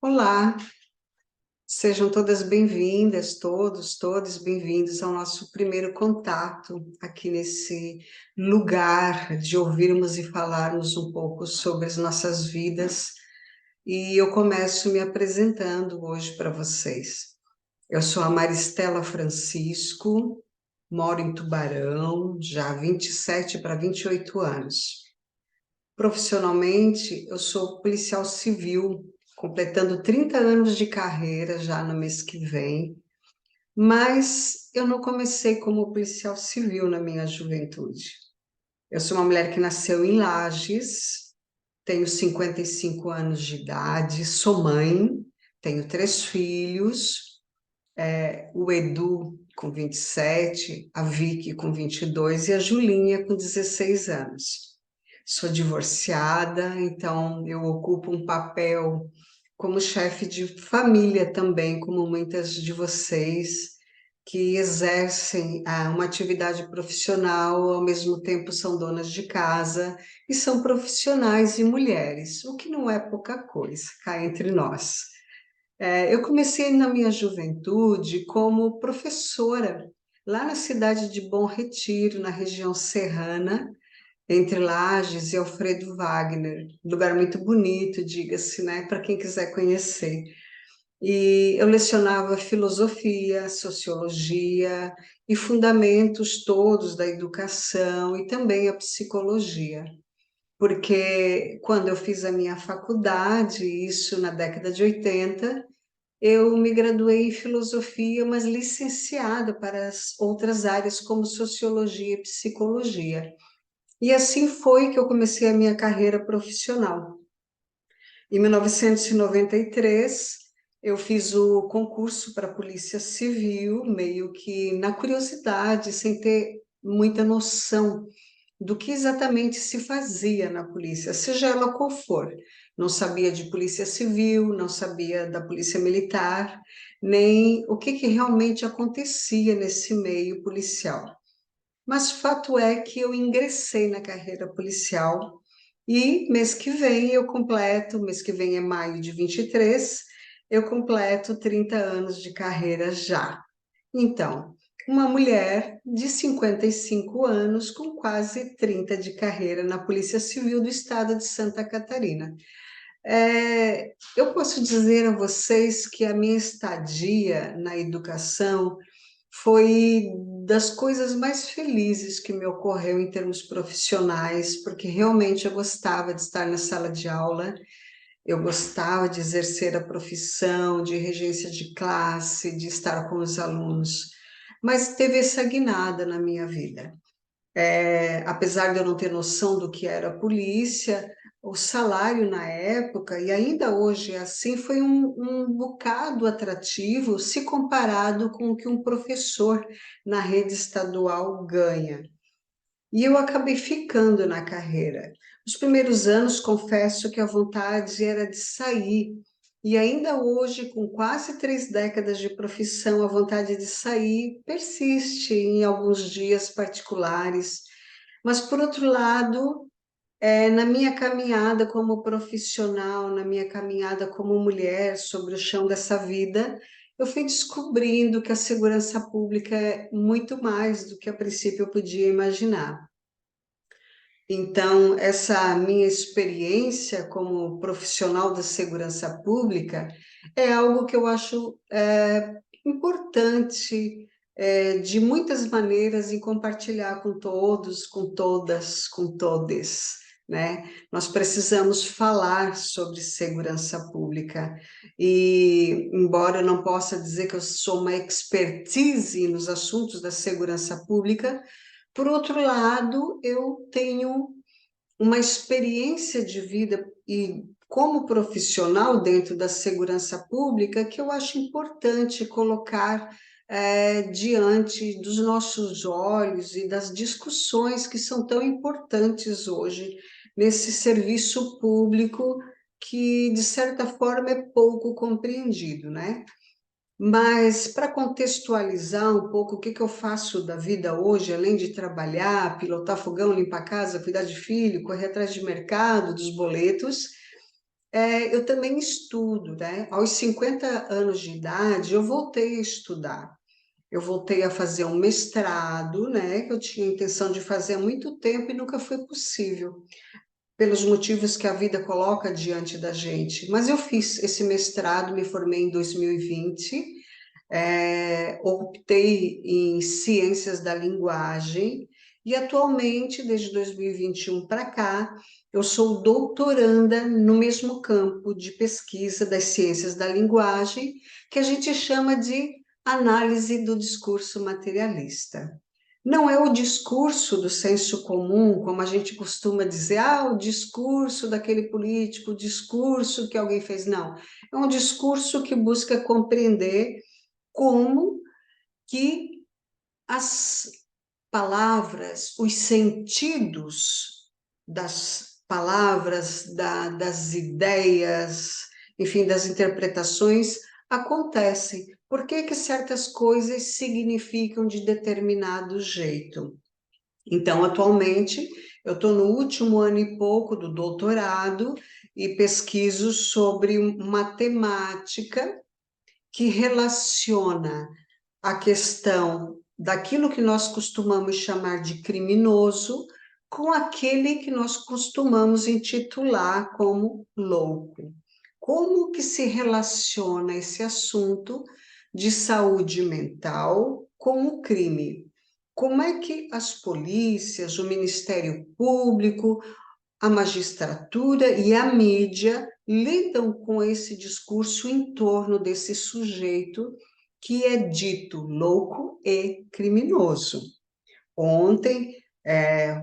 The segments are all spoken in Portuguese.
Olá, sejam todas bem-vindas, todos bem-vindos ao nosso primeiro contato aqui nesse lugar de ouvirmos e falarmos um pouco sobre as nossas vidas. E eu começo me apresentando hoje para vocês. Eu sou a Maristela Francisco, moro em Tubarão, já há 27 para 28 anos. Profissionalmente, eu sou policial civil, completando 30 anos de carreira já no mês que vem, mas eu não comecei como policial civil na minha juventude. Eu sou uma mulher que nasceu em Lages, tenho 55 anos de idade, sou mãe, tenho três filhos, o Edu com 27, a Vicky com 22 e a Julinha com 16 anos. Sou divorciada, então eu ocupo um papel como chefe de família também, como muitas de vocês que exercem uma atividade profissional, ao mesmo tempo são donas de casa e são profissionais e mulheres, o que não é pouca coisa, cá entre nós. Eu comecei na minha juventude como professora, lá na cidade de Bom Retiro, na região serrana, entre Lages e Alfredo Wagner, lugar muito bonito, diga-se, né, para quem quiser conhecer. E eu lecionava filosofia, sociologia e fundamentos todos da educação e também a psicologia. Porque quando eu fiz a minha faculdade, isso na década de 80, eu me graduei em filosofia, mas licenciada para as outras áreas como sociologia e psicologia. E assim foi que eu comecei a minha carreira profissional. Em 1993, eu fiz o concurso para a Polícia Civil, meio que na curiosidade, sem ter muita noção do que exatamente se fazia na polícia, seja ela qual for. Não sabia de polícia civil, não sabia da polícia militar, nem o que realmente acontecia nesse meio policial. Mas fato é que eu ingressei na carreira policial e mês que vem eu completo, mês que vem é maio de 23, eu completo 30 anos de carreira já. Então, uma mulher de 55 anos com quase 30 de carreira na Polícia Civil do Estado de Santa Catarina. Eu posso dizer a vocês que a minha estadia na educação foi das coisas mais felizes que me ocorreu em termos profissionais, porque realmente eu gostava de estar na sala de aula, eu gostava de exercer a profissão de regência de classe, de estar com os alunos, mas teve essa guinada na minha vida. Apesar de eu não ter noção do que era a polícia, o salário na época, e ainda hoje é assim, foi um bocado atrativo se comparado com o que um professor na rede estadual ganha. E eu acabei ficando na carreira. Os primeiros anos, confesso que a vontade era de sair, e ainda hoje, com quase 3 décadas de profissão, a vontade de sair persiste em alguns dias particulares. Mas, por outro lado, na minha caminhada como profissional, na minha caminhada como mulher sobre o chão dessa vida, eu fui descobrindo que a segurança pública é muito mais do que a princípio eu podia imaginar. Então, essa minha experiência como profissional da segurança pública é algo que eu acho importante, de muitas maneiras, em compartilhar com todos, com todas, com todes, né? Nós precisamos falar sobre segurança pública e, embora eu não possa dizer que eu sou uma expertise nos assuntos da segurança pública, por outro lado, eu tenho uma experiência de vida e como profissional dentro da segurança pública que eu acho importante colocar diante dos nossos olhos e das discussões que são tão importantes hoje nesse serviço público que, de certa forma, é pouco compreendido, né? Mas para contextualizar um pouco o que eu faço da vida hoje, além de trabalhar, pilotar fogão, limpar a casa, cuidar de filho, correr atrás de mercado, dos boletos, Eu também estudo, né? Aos 50 anos de idade, eu voltei a estudar. Eu voltei a fazer um mestrado, né? Que eu tinha intenção de fazer há muito tempo e nunca foi possível, pelos motivos que a vida coloca diante da gente. Mas eu fiz esse mestrado, me formei em 2020, optei em ciências da linguagem e atualmente, desde 2021 para cá, eu sou doutoranda no mesmo campo de pesquisa das ciências da linguagem, que a gente chama de análise do discurso materialista. Não é o discurso do senso comum, como a gente costuma dizer, o discurso daquele político, o discurso que alguém fez. Não, é um discurso que busca compreender como que as palavras, os sentidos das palavras, das ideias, enfim, das interpretações acontecem. Por que que certas coisas significam de determinado jeito? Então, atualmente, eu estou no último ano e pouco do doutorado e pesquiso sobre uma temática que relaciona a questão daquilo que nós costumamos chamar de criminoso com aquele que nós costumamos intitular como louco. Como que se relaciona esse assunto de saúde mental com o crime? Como é que as polícias, o Ministério Público, a magistratura e a mídia lidam com esse discurso em torno desse sujeito que é dito louco e criminoso? Ontem,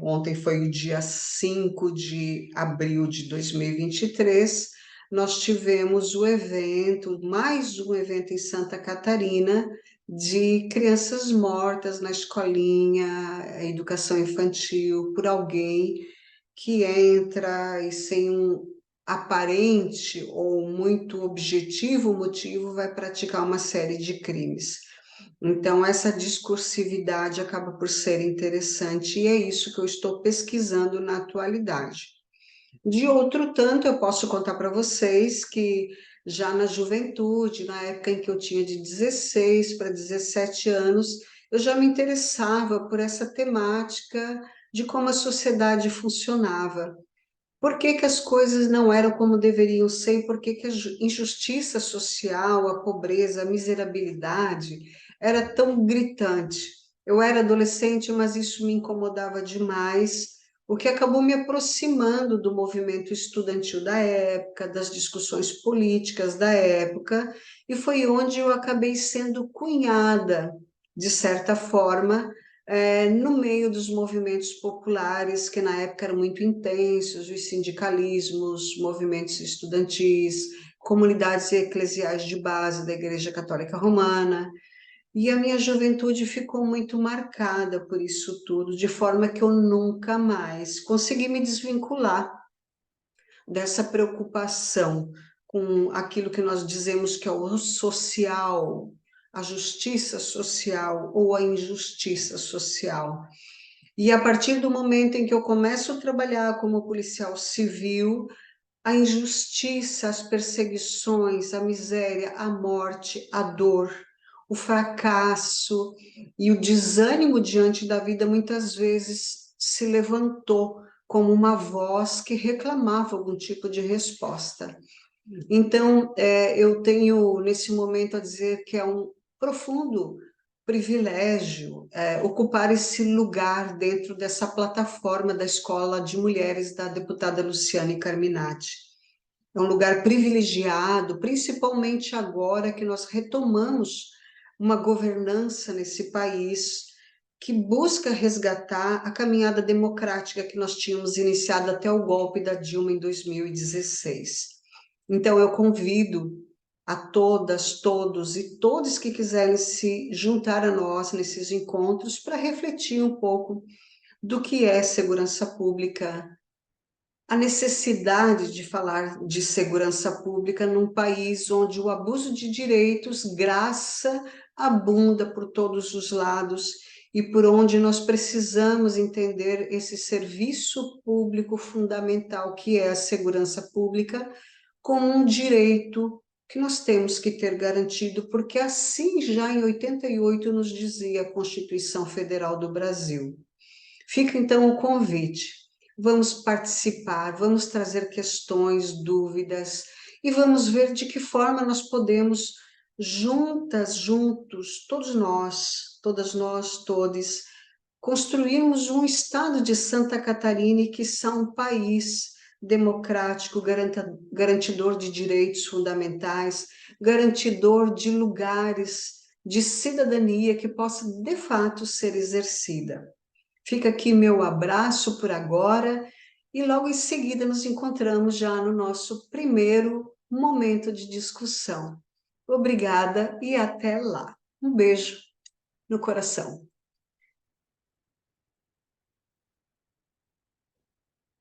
ontem foi o dia 5 de abril de 2023, nós tivemos o evento, mais um evento em Santa Catarina, de crianças mortas na escolinha, educação infantil, por alguém que entra e sem um aparente ou muito objetivo motivo vai praticar uma série de crimes. Então, essa discursividade acaba por ser interessante e é isso que eu estou pesquisando na atualidade. De outro tanto, eu posso contar para vocês que já na juventude, na época em que eu tinha de 16 para 17 anos, eu já me interessava por essa temática de como a sociedade funcionava. Por que que as coisas não eram como deveriam ser? E por que que a injustiça social, a pobreza, a miserabilidade era tão gritante? Eu era adolescente, mas isso me incomodava demais, o que acabou me aproximando do movimento estudantil da época, das discussões políticas da época, e foi onde eu acabei sendo cunhada, de certa forma, no meio dos movimentos populares, que na época eram muito intensos, os sindicalismos, movimentos estudantis, comunidades eclesiais de base da Igreja Católica Romana, e a minha juventude ficou muito marcada por isso tudo, de forma que eu nunca mais consegui me desvincular dessa preocupação com aquilo que nós dizemos que é o social, a justiça social ou a injustiça social. E a partir do momento em que eu começo a trabalhar como policial civil, a injustiça, as perseguições, a miséria, a morte, a dor, o fracasso e o desânimo diante da vida muitas vezes se levantou como uma voz que reclamava algum tipo de resposta. Então, eu tenho nesse momento a dizer que é um profundo privilégio ocupar esse lugar dentro dessa plataforma da Escola de Mulheres da deputada Luciane Carminati. É um lugar privilegiado, principalmente agora que nós retomamos uma governança nesse país que busca resgatar a caminhada democrática que nós tínhamos iniciado até o golpe da Dilma em 2016. Então, eu convido a todas, todos e todos que quiserem se juntar a nós nesses encontros para refletir um pouco do que é segurança pública, a necessidade de falar de segurança pública num país onde o abuso de direitos, graça, abunda por todos os lados e por onde nós precisamos entender esse serviço público fundamental que é a segurança pública como um direito que nós temos que ter garantido, porque assim já em 88 nos dizia a Constituição Federal do Brasil. Fica então o convite. Vamos participar, vamos trazer questões, dúvidas e vamos ver de que forma nós podemos, juntas, juntos, todas nós, todos, construirmos um estado de Santa Catarina e, quiçá, um país democrático, garantidor de direitos fundamentais, garantidor de lugares de cidadania que possa, de fato, ser exercida. Fica aqui meu abraço por agora e logo em seguida nos encontramos já no nosso primeiro momento de discussão. Obrigada e até lá. Um beijo no coração.